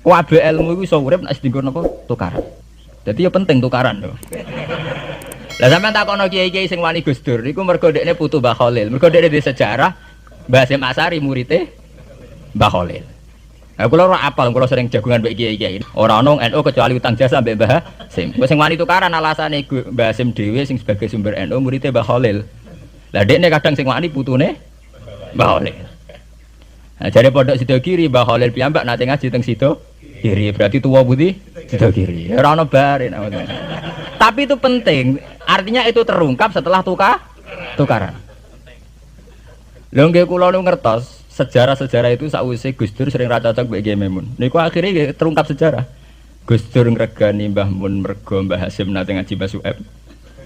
Kabeh ilmu iku iso urip nek dienggo napa tukaran. Dadi ya penting tukaran lho. Lah sampean takono kiai-kiai sing wani Gus Dur niku mergo dekne putu Mbah Khalil. Mergo dekne di sejarah Mbah Hasyim Asy'ari murite Mbah Khalil. Nah, kula ora apal, kula sering jagungan mbek kiai-kiai. Ora ono NU kecuali utang jasa mbek Mbah Hasyim. Wis sing wani tukaran alasane Mbah Hasyim dhewe sing sebagai sumber NU murite Mbah Khalil. Lah dekne kadang sing wani putune Mbah Khalil. Nah, jare pondok Sido Kiri Mbah Khalil piyambak nate ngaji teng Sido Kiri, berarti tuwa putih Sido Kiri. Ora ono bare. Tapi itu penting, artinya itu terungkap setelah tukaran. Lho nggih kula nu ngertos sejarah-sejarah itu sakwise Gus Dur sering ra cocok mbek Kiai Memun. Niku akhirnya terungkap sejarah. Gus Dur ngregani Mbah Mun mergo Mbah Hasyim nate ngaji Mbah Su'aib.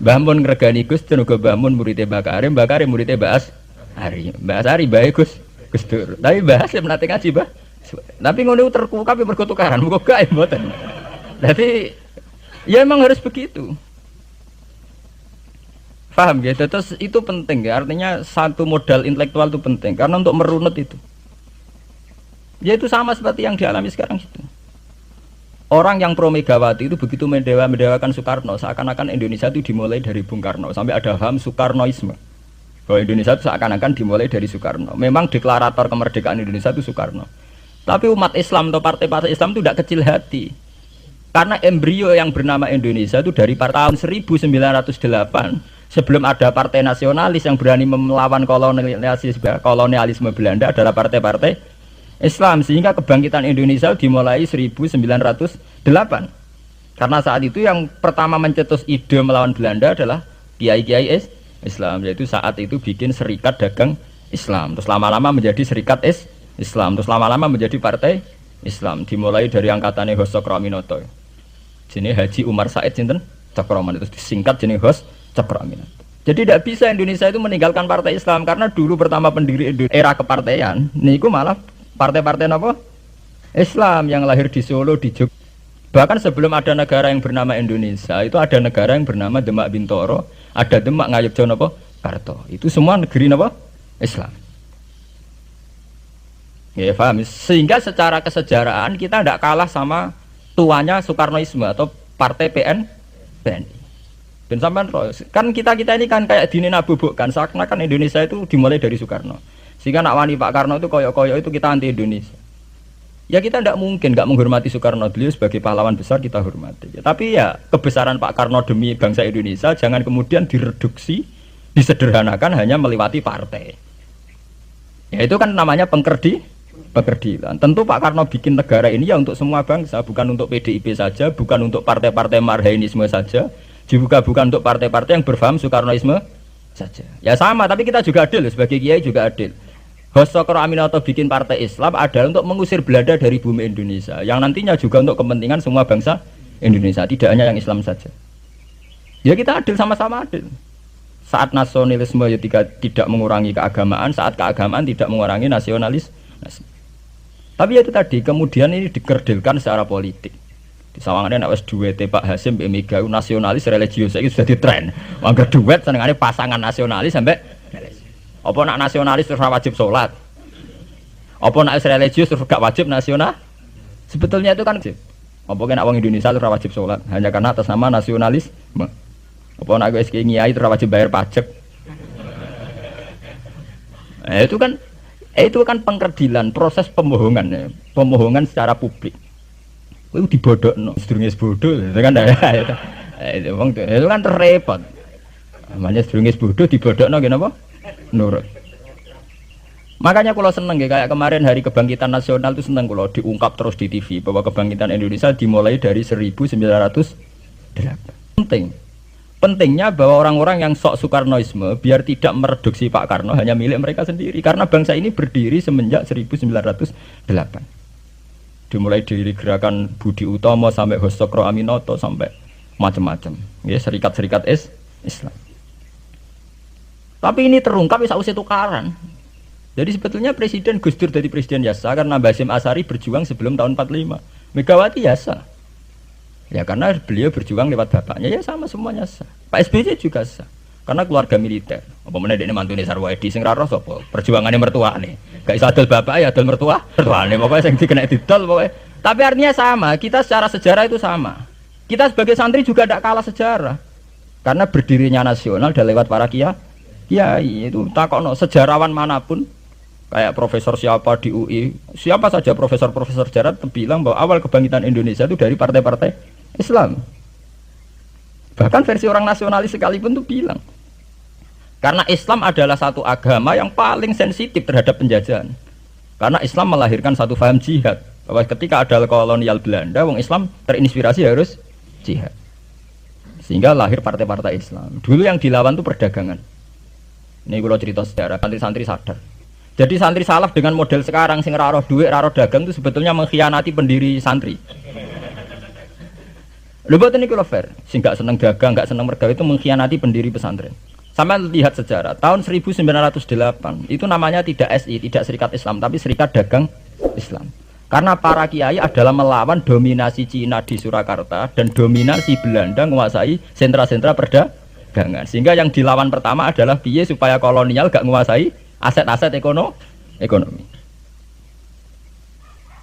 Mbah Mun ngregani Gus Dur mergo Mbah Mun muridé Mbah Karim, Mbah Karim muridé Mbah Asy'ari. Mbah Asy'ari bae Gus Dur. Tapi Mbah Hasyim nate ngaji Mbah Su'aib. Tapi ngono terungkap mergo tukaran, muga gae mboten. Dadi ya emang harus begitu. Paham gitu, terus itu penting ya, artinya satu modal intelektual itu penting karena untuk merunut itu ya itu sama seperti yang dialami sekarang itu. Orang yang pro Megawati itu begitu mendewakan Soekarno, seakan-akan Indonesia itu dimulai dari Bung Karno, sampai ada paham Soekarnoisme bahwa Indonesia itu seakan-akan dimulai dari Soekarno. Memang deklarator kemerdekaan Indonesia itu Soekarno, tapi umat Islam atau partai-partai Islam itu tidak kecil hati karena embrio yang bernama Indonesia itu dari tahun 1908 sebelum ada partai nasionalis yang berani melawan kolonialisme Belanda adalah partai-partai Islam, sehingga kebangkitan Indonesia dimulai 1908 karena saat itu yang pertama mencetus ide melawan Belanda adalah kiai-kiai Islam, yaitu saat itu bikin serikat dagang Islam, terus lama-lama menjadi serikat Islam, terus lama-lama menjadi partai Islam, dimulai dari angkatannya Hos Cokroaminoto jenis Haji Umar Said sinten Cokroaminoto, terus disingkat jenis Hos Cokroaminoto. Jadi tidak bisa Indonesia itu meninggalkan partai Islam karena dulu pertama pendiri era kepartaian niku malah partai-partai apa? Islam yang lahir di Solo, di Jogja. Bahkan sebelum ada negara yang bernama Indonesia itu ada negara yang bernama Demak Bintoro, ada Demak Ngayogja napa? Karto. Itu semua negeri napa? Islam. Ya paham. Sehingga secara kesejarahan kita tidak kalah sama tuanya Soekarnoisme atau partai PNI. Dan sampai kan kita ini kan kayak dinabubukkan seakan-akan Indonesia itu dimulai dari Soekarno. Sehingga nak wani Pak Karno itu koyok-koyok itu kita anti Indonesia. Ya kita tidak mungkin nggak menghormati Soekarno, beliau sebagai pahlawan besar kita hormati. Ya, tapi ya kebesaran Pak Karno demi bangsa Indonesia jangan kemudian direduksi, disederhanakan hanya melewati partai. Ya itu kan namanya pengkerdilan. Tentu Pak Karno bikin negara ini ya untuk semua bangsa, bukan untuk PDIP saja, bukan untuk partai-partai marhainisme saja. Juga bukan untuk partai-partai yang berfaham Soekarnoisme saja. Ya sama, tapi kita juga adil sebagai kiai juga adil. Hos Cokroaminoto bikin partai Islam adalah untuk mengusir Belanda dari bumi Indonesia, yang nantinya juga untuk kepentingan semua bangsa Indonesia, tidak hanya yang Islam saja. Ya kita adil, sama-sama adil. Saat nasionalisme ya tidak mengurangi keagamaan, saat keagamaan tidak mengurangi nasionalis. Tapi itu tadi kemudian ini dikerdilkan secara politik. Di sawangannya nak wis duwete Pak Hasyim mbek Mega nasionalis religius iki sudah ditren. Mangger duet senengane pasangan nasionalis sampai apa nak nasionalis terus wajib sholat. Apa nak religius terus gak wajib nasional? Sebetulnya itu kan apa kena wong Indonesia terus wajib sholat hanya karena atas nama nasionalis. Apa nak wis kiai terus wajib bayar pajak. Itu kan pengkerdilan, proses pembohongan ya. Pembohongan secara publik. Itu dibodokno, sedurunge bodoh, itu kan itu kan repot. Namanya sedurunge bodoh dibodokno nggih napa? Nurut. Makanya kalau seneng kayak kemarin Hari Kebangkitan Nasional itu seneng kalau diungkap terus di TV bahwa kebangkitan Indonesia dimulai dari 1908. Pentingnya bahwa orang-orang yang sok Soekarnoisme biar tidak mereduksi Pak Karno hanya milik mereka sendiri karena bangsa ini berdiri semenjak 1908. Dimulai dari gerakan Budi Utomo sampai Hos Cokroaminoto sampai macam-macam ya, serikat-serikat Islam. Tapi ini terungkap ya sausé tukaran. Jadi sebetulnya Presiden Gus Dur jadi presiden biasa karena Mbah Hasyim Asy'ari berjuang sebelum tahun 45. Megawati biasa. Ya karena beliau berjuang lewat bapaknya, ya sama semuanya sah. Pak SBY juga sah. karena keluarga militer. Apa meneh dekne mantune Sarwaedi sing ra roh sapa? Perjuangane mertuane. Gak iso adol bapak ya adol mertuane. Pokoke sing dikena didol pokoke. Tapi artinya sama, kita secara sejarah itu sama. Kita sebagai santri juga tidak kalah sejarah. Karena berdirinya nasional dan lewat para kiai itu takokno sejarawan manapun kayak profesor siapa di UI, siapa saja profesor-profesor sejarah bilang bahwa awal kebangkitan Indonesia itu dari partai-partai Islam. Bahkan versi orang nasionalis sekalipun tuh bilang karena Islam adalah satu agama yang paling sensitif terhadap penjajahan. Karena Islam melahirkan satu paham jihad bahwa ketika ada kolonial Belanda, wong Islam terinspirasi harus jihad. Sehingga lahir partai-partai Islam. Dulu yang dilawan itu perdagangan. Ini kalau cerita sejarah, santri-santri sadar. Jadi santri salaf dengan model sekarang sing raro duit, raro dagang itu sebetulnya mengkhianati pendiri santri. Lho boten niku lho fair, sing gak seneng dagang, gak seneng mergawe itu mengkhianati pendiri pesantren. Sama lihat sejarah, tahun 1908 itu namanya tidak SI, tidak Serikat Islam, tapi Serikat Dagang Islam. Karena para kiai adalah melawan dominasi Cina di Surakarta dan dominasi Belanda menguasai sentra-sentra perdagangan. Sehingga yang dilawan pertama adalah piye supaya kolonial gak menguasai aset-aset ekonomi.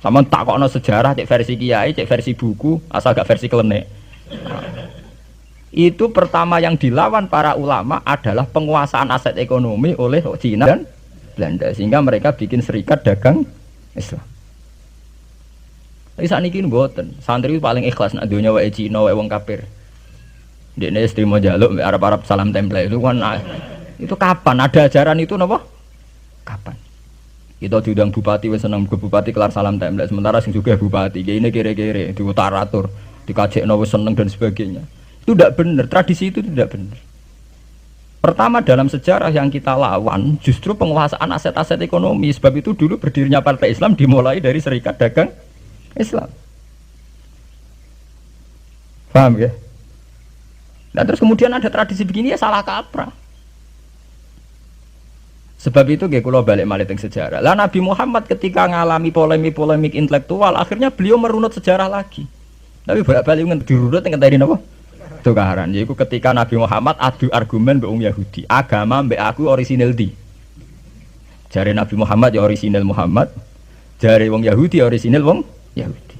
Sama takokno sejarah cek versi kiai, cek versi buku, asal gak versi klenek. Itu pertama yang dilawan para ulama adalah penguasaan aset ekonomi oleh Cina dan Belanda. Sehingga mereka bikin Serikat Dagang Islam. Tapi saat ini mboten, santri paling ikhlas nak dunia wae Cina wae wong kafir. Dekne istri mau jaluk Arab-Arab salam tempel itu kan itu kapan ada ajaran itu napa? Kapan? Kita diundang bupati wis seneng ke bupati kelar salam tempel sementara sing juga bupati ini kere-kere diutaratur, dikajekno wis seneng dan sebagainya. Itu tidak benar, tradisi itu tidak benar. Pertama dalam sejarah yang kita lawan justru penguasaan aset-aset ekonomi. Sebab itu dulu berdirinya Partai Islam dimulai dari Serikat Dagang Islam. Paham ya? Nah terus kemudian ada tradisi begini ya salah kaprah. Sebab itu kayak kalau balik malih teng sejarah. Lah Nabi Muhammad ketika ngalami polemik intelektual akhirnya beliau merunut sejarah lagi. Tapi balik dirunut ngenteni napa? Tukaran. Yaiku ketika Nabi Muhammad adu argumen mbek Yahudi. Agama mbek aku orisinil di. Jare Nabi Muhammad ya orisinil Muhammad. Jare wong Yahudi orisinil wong Yahudi.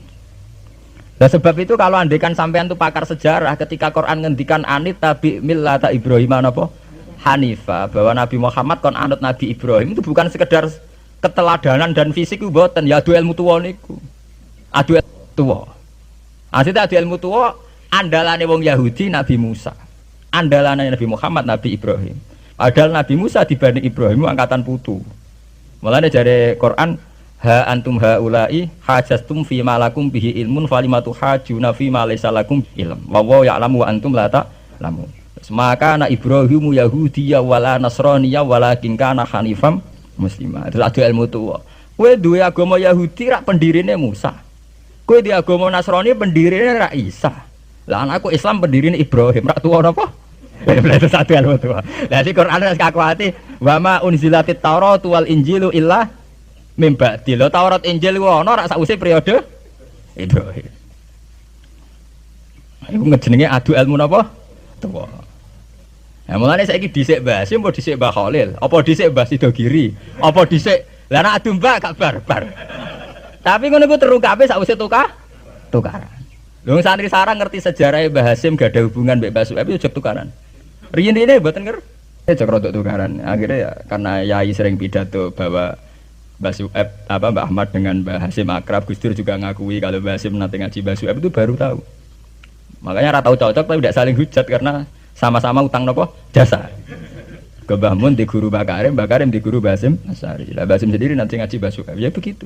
Nah sebab itu kalau andekan sampean tuh pakar sejarah ketika Quran ngendikan anit tabi millata Ibrahim apa Hanifah bahwa Nabi Muhammad kon anut Nabi Ibrahim itu bukan sekedar keteladanan dan fisik ku mboten ya adu ilmu tuwa niku. Adu tuwa. Asite adu ilmu tuwa andalane wong Yahudi Nabi Musa. Andalane Nabi Muhammad Nabi Ibrahim. Padahal Nabi Musa dibanding Ibrahim angkatan putu. Mulane jare Quran ha antum haula'i hajastum fi ma lakum bihi ilmun falimatu hajuna fi ma laysa lakum ilm wa wa ya'lamu wa antum la ta'lamun. Maka na Ibrahimu Yahudiyya wala Nasraniyya walakin kana hanifam muslimah. Itu adu ilmu tuwa. Kowe duwe agama Yahudi rak pendirine Musa. Kowe di agama Nasrani pendirine rak Isa. Lah anakku Islam pendirine Ibrahim rak tuwa napa? Itu satu ilmu tuwa. Lah di Quran wis kakuati wa ma unzilatit Tauratu wal Injilu illa mimba dilo Taurat Injil ku ana rak sakwise periode Ibrahim. Iku ngejenenge adu ilmu napa? Tuwa. Nah mulane saiki dhisik Mbah Hasyim apa dhisik Mbah Khalil? Apa dhisik Mbah Sidogiri? Apa dhisik lah nek adu Mbah gak barbar. Tapi ngono iku terungkape sakwise tukaran. Lho santri sarang ngerti sejarah Mbah Hasyim gak ada hubungan mbek Mbah Suhaib yo tukaran. Riyen-riyen mboten ngerti cek tukaran. Akhirnya ya karena yai sering pidato bahwa Mbah Suhaib Mbah Ahmad dengan Mbah Hasyim akrab, Gus Dur juga ngakui kalau Mbah Hasyim nanti ngaji Mbah Suhaib itu baru tahu. Makanya ora tahu cocok tapi tidak saling hujat karena sama-sama utang nopo jasa. Ke Mbah Mun di guru Mbah Karim di guru Mbah Hasyim Asy'ari. Lah Mbah Hasyim sendiri nanti ngaji Mbah Suhaib. Ya begitu.